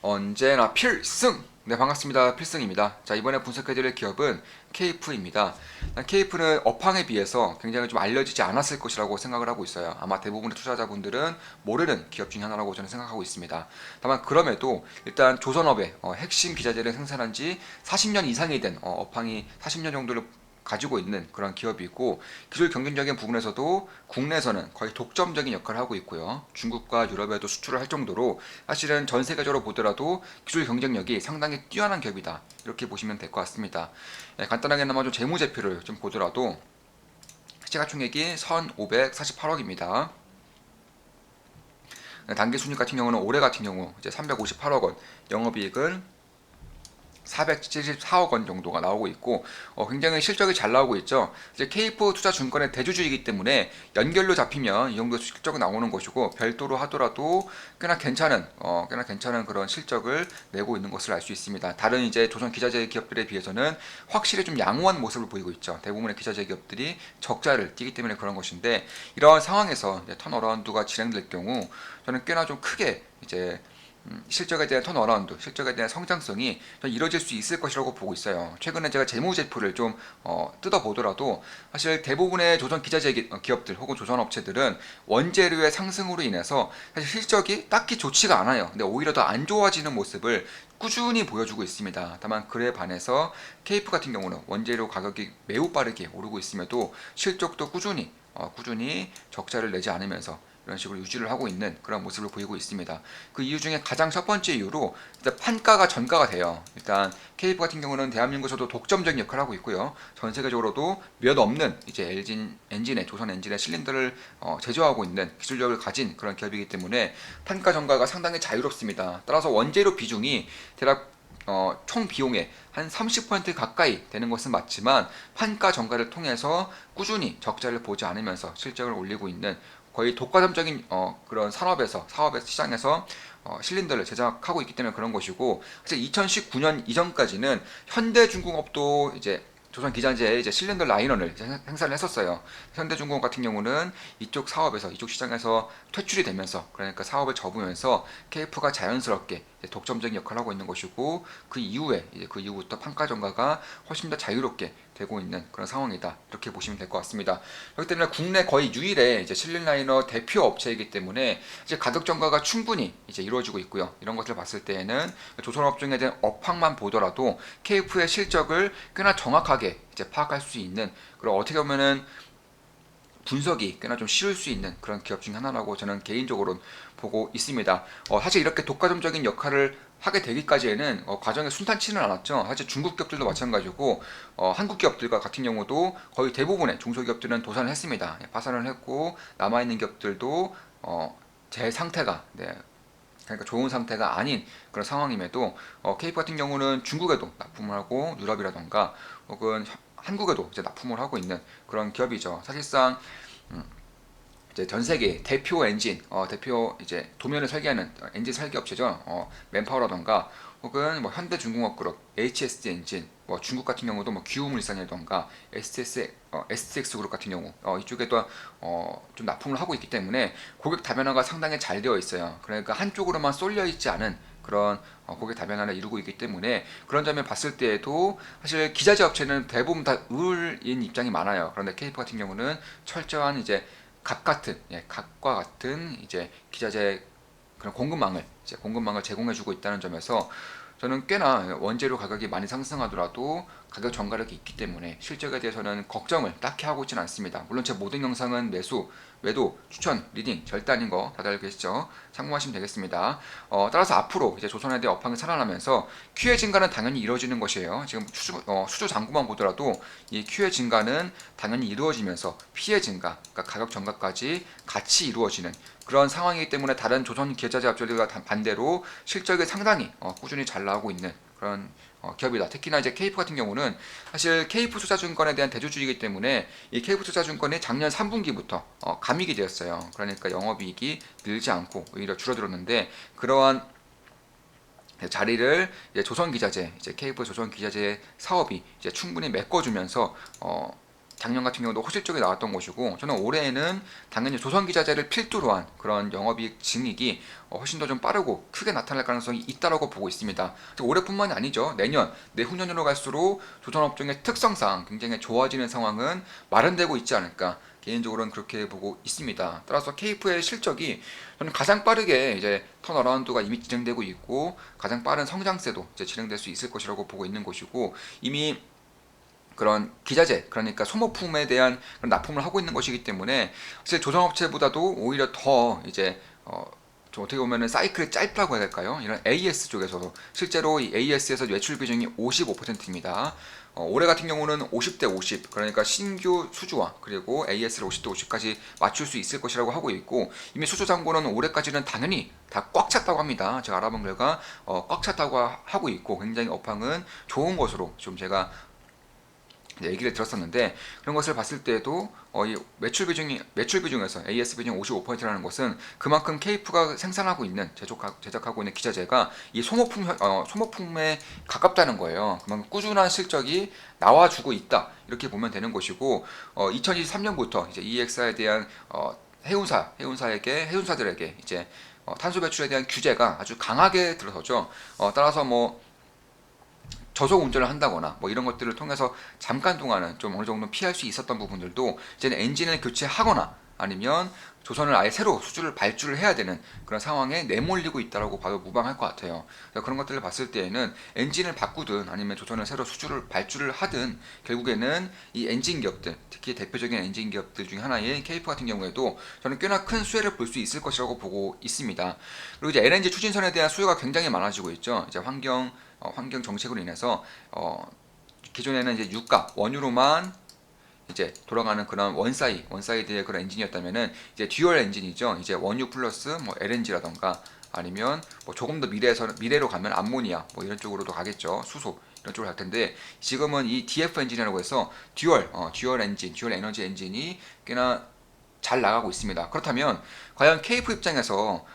언제나 필승! 네, 반갑습니다. 필승입니다. 자, 이번에 분석해드릴 기업은 케이프입니다. 케이프는 업황에 비해서 굉장히 좀 알려지지 않았을 것이라고 생각을 하고 있어요. 아마 대부분의 투자자분들은 모르는 기업 중 하나라고 저는 생각하고 있습니다. 다만 그럼에도 일단 조선업의 핵심 기자재를 생산한 지 40년 이상이 된 업황이 40년 정도를 가지고 있는 그런 기업이고, 기술 경쟁적인 부분에서도 국내에서는 거의 독점적인 역할을 하고 있고요. 중국과 유럽에도 수출을 할 정도로 사실은 전 세계적으로 보더라도 기술 경쟁력이 상당히 뛰어난 기업이다, 이렇게 보시면 될 것 같습니다. 간단하게나마 좀 재무제표를 좀 보더라도 시가총액이 1,548억입니다. 단기순이익 같은 경우는 올해 같은 경우 이제 358억 원, 영업이익은 474억 원 정도가 나오고 있고, 굉장히 실적이 잘 나오고 있죠. 이제 케이프 투자증권의 대주주이기 때문에 연결로 잡히면 이 정도 실적이 나오는 것이고, 별도로 하더라도 꽤나 괜찮은 그런 실적을 내고 있는 것을 알 수 있습니다. 다른 이제 조선 기자재 기업들에 비해서는 확실히 좀 양호한 모습을 보이고 있죠. 대부분의 기자재 기업들이 적자를 띠기 때문에 그런 것인데, 이러한 상황에서 이제 턴어라운드가 진행될 경우 저는 꽤나 좀 크게 이제 실적에 대한 턴어라운드, 실적에 대한 성장성이 이뤄질 수 있을 것이라고 보고 있어요. 최근에 제가 재무제표를 좀 뜯어보더라도 사실 대부분의 조선 기자재 기업들 혹은 조선업체들은 원재료의 상승으로 인해서 사실 실적이 딱히 좋지가 않아요. 근데 오히려 더 안 좋아지는 모습을 꾸준히 보여주고 있습니다. 다만 그에 반해서 케이프 같은 경우는 원재료 가격이 매우 빠르게 오르고 있음에도 실적도 꾸준히 적자를 내지 않으면서 이런 식으로 유지를 하고 있는 그런 모습을 보이고 있습니다. 그 이유 중에 가장 첫 번째 이유로 일단 판가가 전가가 돼요. 일단 케이프 같은 경우는 대한민국에서도 독점적인 역할을 하고 있고요. 전 세계적으로도 몇 없는 이제 조선 엔진의 실린더를 제조하고 있는 기술력을 가진 그런 기업이기 때문에 판가 전가가 상당히 자유롭습니다. 따라서 원재료 비중이 대략 총 비용의 한 30% 가까이 되는 것은 맞지만, 판가 전가를 통해서 꾸준히 적자를 보지 않으면서 실적을 올리고 있는 거의 독과점적인 그런 사업의 시장에서 실린더를 제작하고 있기 때문에 그런 것이고, 사실 2019년 이전까지는 현대중공업도 이제 조선 기자재의 이제 실린더 라이너를 생산을 했었어요. 현대중공업 같은 경우는 이쪽 시장에서 퇴출이 되면서, 그러니까 사업을 접으면서 KF가 자연스럽게 독점적인 역할을 하고 있는 것이고, 그 이후에 이제 그 이후부터 판가 전가가 훨씬 더 자유롭게 되고 있는 그런 상황이다, 이렇게 보시면 될 것 같습니다. 그렇기 때문에 국내 거의 유일의 이제 실린 라이너 대표 업체이기 때문에 이제 가격 전가가 충분히 이제 이루어지고 있고요. 이런 것을 봤을 때에는 조선업종에 대한 업황만 보더라도 KF의 실적을 꽤나 정확하게 이제 파악할 수 있는, 그리고 어떻게 보면은 분석이 꽤나 좀 쉬울 수 있는 그런 기업 중 하나라고 저는 개인적으로 보고 있습니다. 사실 이렇게 독과점적인 역할을 하게 되기까지에는 과정이 순탄치는 않았죠. 사실 중국 기업들도 마찬가지고, 한국 기업들과 같은 경우도 거의 대부분의 중소기업들은 도산을 했습니다. 파산을 했고, 남아있는 기업들도 제 상태가, 그러니까 좋은 상태가 아닌 그런 상황임에도 케이프 같은 경우는 중국에도 납품을 하고, 유럽이라던가 혹은 한국에도 이제 납품을 하고 있는 그런 기업이죠. 사실상 이제 전 세계 대표 대표 이제 도면을 설계하는 엔진 설계 업체죠. 맨파워라던가 혹은 뭐 현대중공업 그룹, HSD 엔진, 뭐 중국 같은 경우도 뭐 기후물산이라던가 STX 그룹 같은 경우 이쪽에도 좀 납품을 하고 있기 때문에 고객 다변화가 상당히 잘 되어 있어요. 그러니까 한쪽으로만 쏠려 있지 않은 그런 고객 다변화를 이루고 있기 때문에, 그런 점을 봤을 때에도 사실 기자재 업체는 대부분 다 의뢰인 입장이 많아요. 그런데 케이프 같은 경우는 철저한 이제 각과 같은 이제 기자재 그런 공급망을 제공해주고 있다는 점에서 저는 꽤나 원재료 가격이 많이 상승하더라도 가격 전가력이 있기 때문에 실적에 대해서는 걱정을 딱히 하고 있지는 않습니다. 물론 제 모든 영상은 매도, 추천, 리딩 절대 아닌 거 다들 알고 계시죠? 참고하시면 되겠습니다. 따라서 앞으로 이제 조선에 대해 업황이 살아나면서 큐의 증가는 당연히 이루어지는 것이에요. 지금 수주 잔고만 보더라도 이 큐의 증가는 당연히 이루어지면서 피해 증가, 그러니까 가격 전가까지 같이 이루어지는 그런 상황이기 때문에 다른 조선 기자재 업체들과 반대로 실적이 상당히 꾸준히 잘 나오고 있는 그런 기업이다. 특히나 이제 케이프 같은 경우는 사실 케이프 투자증권에 대한 대주주이기 때문에 이 케이프 투자증권이 작년 3분기부터 감익이 되었어요. 그러니까 영업이익이 늘지 않고 오히려 줄어들었는데, 그러한 자리를 이제 케이프 조선 기자재 사업이 이제 충분히 메꿔주면서 작년 같은 경우도 호실적이 나왔던 것이고, 저는 올해에는 당연히 조선기자재를 필두로 한 그런 영업이익 증익이 훨씬 더 좀 빠르고 크게 나타날 가능성이 있다라고 보고 있습니다. 올해뿐만이 아니죠. 내년, 내후년으로 갈수록 조선업종의 특성상 굉장히 좋아지는 상황은 마련되고 있지 않을까. 개인적으로는 그렇게 보고 있습니다. 따라서 KF의 실적이 저는 가장 빠르게 이제 턴어라운드가 이미 진행되고 있고, 가장 빠른 성장세도 이제 진행될 수 있을 것이라고 보고 있는 것이고, 이미 그런 기자재, 그러니까 소모품에 대한 그런 납품을 하고 있는 것이기 때문에 사실 조선업체보다도 오히려 더 이제 좀 어떻게 보면은 사이클이 짧다고 해야 될까요? 이런 AS 쪽에서도 실제로 이 AS에서 매출 비중이 55%입니다. 올해 같은 경우는 50대 50, 그러니까 신규 수주와 그리고 AS를 50대 50까지 맞출 수 있을 것이라고 하고 있고, 이미 수주 잔고는 올해까지는 당연히 다 꽉 찼다고 합니다. 제가 알아본 결과 꽉 찼다고 하고 있고, 굉장히 업황은 좋은 것으로 좀 제가 얘기를 들었었는데, 그런 것을 봤을 때에도 이 매출 비중에서 AS 비중 55%라는 것은 그만큼 KF가 생산하고 있는 제작하고 있는 기자재가 이 소모품에 가깝다는 거예요. 그만큼 꾸준한 실적이 나와주고 있다, 이렇게 보면 되는 것이고, 2023년부터 이제 EX에 대한 해운사들에게 이제 탄소 배출에 대한 규제가 아주 강하게 들어서죠. 따라서 뭐 저속 운전을 한다거나 뭐 이런 것들을 통해서 잠깐 동안은 좀 어느 정도 피할 수 있었던 부분들도 이제는 엔진을 교체하거나 아니면 조선을 아예 새로 발주를 해야 되는 그런 상황에 내몰리고 있다라고 봐도 무방할 것 같아요. 그런 것들을 봤을 때에는 엔진을 바꾸든 아니면 조선을 새로 발주를 하든 결국에는 이 엔진 기업들, 특히 대표적인 엔진 기업들 중에 하나인 KF 같은 경우에도 저는 꽤나 큰 수혜를 볼 수 있을 것이라고 보고 있습니다. 그리고 이제 LNG 추진선에 대한 수요가 굉장히 많아지고 있죠. 이제 환경 정책으로 인해서 기존에는 이제 유가 원유로만 이제 돌아가는 그런 원사이드의 그런 엔진이었다면은 이제 듀얼 엔진이죠. 이제 원유 플러스 뭐 LNG라던가 아니면 뭐 조금 더 미래로 가면 암모니아 뭐 이런 쪽으로도 가겠죠. 수소 이런 쪽으로 갈 텐데, 지금은 이 DF 엔진이라고 해서 듀얼 엔진, 듀얼 에너지 엔진이 꽤나 잘 나가고 있습니다. 그렇다면 과연 KF 입장에서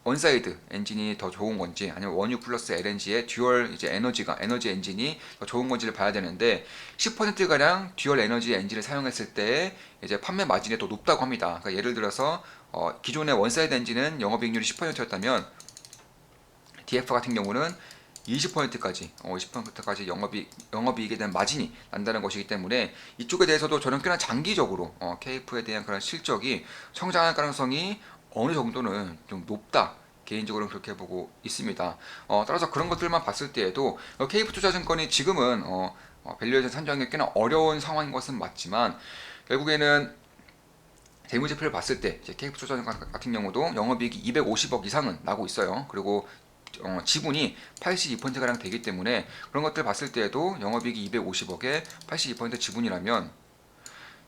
원사이드 엔진이 더 좋은 건지 아니면 원유 플러스 LNG의 듀얼 이제 에너지 엔진이 더 좋은 건지를 봐야 되는데, 10%가량 듀얼 에너지 엔진을 사용했을 때 이제 판매 마진이 더 높다고 합니다. 그러니까 예를 들어서 기존의 원사이드 엔진은 영업이익률이 10%였다면 DF 같은 경우는 20%까지 영업이익에 대한 마진이 난다는 것이기 때문에, 이쪽에 대해서도 저는 꽤나 장기적으로 KF에 대한 그런 실적이 성장할 가능성이 어느 정도는 좀 높다, 개인적으로는 그렇게 보고 있습니다. 따라서 그런 것들만 봤을 때에도 KF투자증권이 지금은 밸류에이션 산정이 꽤나 어려운 상황인 것은 맞지만, 결국에는 재무제표를 봤을 때 이제 KF투자증권 같은 경우도 영업이익이 250억 이상은 나고 있어요. 그리고 지분이 82%가량 되기 때문에 그런 것들 봤을 때에도 영업이익이 250억에 82% 지분이라면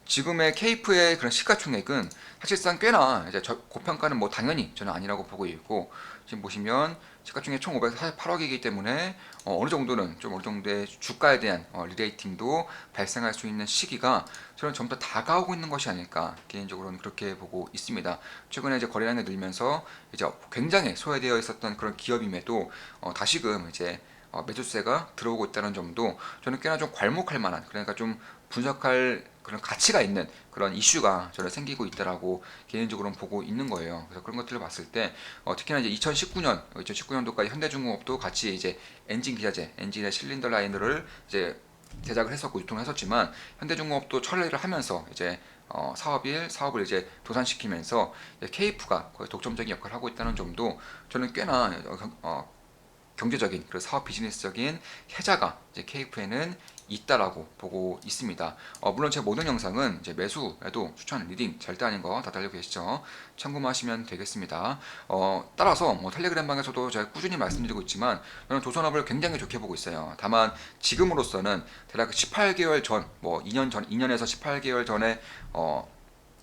지금의 KF의 그런 시가총액은 사실상 꽤나 이제 고평가는 뭐 당연히 저는 아니라고 보고 있고, 지금 보시면 시가총액 총 548억이기 때문에 어느 정도의 주가에 대한 리레이팅도 발생할 수 있는 시기가 저는 좀 더 다가오고 있는 것이 아닐까, 개인적으로는 그렇게 보고 있습니다. 최근에 이제 거래량이 늘면서 이제 굉장히 소외되어 있었던 그런 기업임에도 다시금 이제 매수세가 들어오고 있다는 점도 저는 꽤나 좀 괄목할 만한, 그러니까 좀 분석할 그런 가치가 있는 그런 이슈가 저는 생기고 있다라고 개인적으로는 보고 있는 거예요. 그래서 그런 것들을 봤을 때 특히나 이제 2019년도까지 현대중공업도 같이 이제 엔진의 실린더 라인을 이제 제작을 했었고 유통을 했었지만, 현대중공업도 철회를 하면서 이제 사업을 이제 도산시키면서 KF가 거의 독점적인 역할을 하고 있다는 점도 저는 꽤나 경제적인 그리고 사업 비즈니스적인 혜자가 이제 KF에는 있다라고 보고 있습니다. 물론 제 모든 영상은 이제 매수에도 추천, 리딩 절대 아닌 거 다 달려 계시죠. 참고만 하시면 되겠습니다. 따라서 뭐 텔레그램 방에서도 제가 꾸준히 말씀드리고 있지만 저는 조선업을 굉장히 좋게 보고 있어요. 다만 지금으로서는 대략 18개월 전, 뭐 2년에서 18개월 전에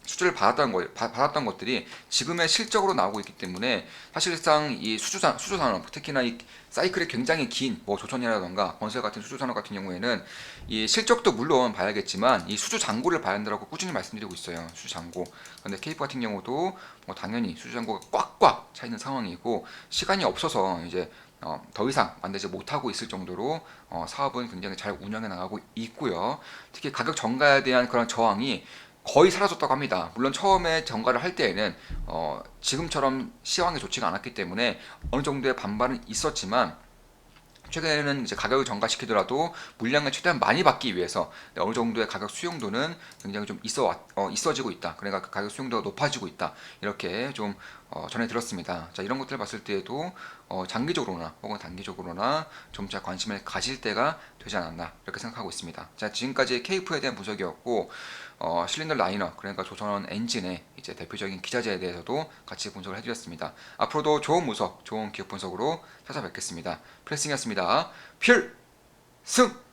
수주를 받았던 것들이 지금의 실적으로 나오고 있기 때문에, 사실상 이 수주 산업, 특히나 이 사이클이 굉장히 긴 뭐 조선이라던가 건설 같은 수주 산업 같은 경우에는 이 실적도 물론 봐야겠지만 이 수주 잔고를 봐야 한다고 꾸준히 말씀드리고 있어요. 수주 잔고. 근데 KF 같은 경우도 뭐 당연히 수주 잔고가 꽉꽉 차 있는 상황이고, 시간이 없어서 이제 더 이상 만들지 못하고 있을 정도로 사업은 굉장히 잘 운영해 나가고 있고요. 특히 가격 정가에 대한 그런 저항이 거의 사라졌다고 합니다. 물론 처음에 정가를 할 때에는 지금처럼 시황이 좋지가 않았기 때문에 어느 정도의 반발은 있었지만 최근에는 이제 가격을 정가시키더라도 물량을 최대한 많이 받기 위해서 어느 정도의 가격 수용도는 굉장히 좀 있어지고 있다. 그러니까 그 가격 수용도가 높아지고 있다. 이렇게 좀 전해 들었습니다. 자, 이런 것들을 봤을 때에도 장기적으로나 혹은 단기적으로나 점차 관심을 가질 때가 되지 않았나 이렇게 생각하고 있습니다. 자, 지금까지 케이프에 대한 분석이었고 실린더 라이너 그러니까 조선원 엔진의 이제 대표적인 기자재에 대해서도 같이 분석을 해드렸습니다. 앞으로도 좋은 분석, 좋은 기업 분석으로 찾아뵙겠습니다. 프레싱이었습니다. 필승!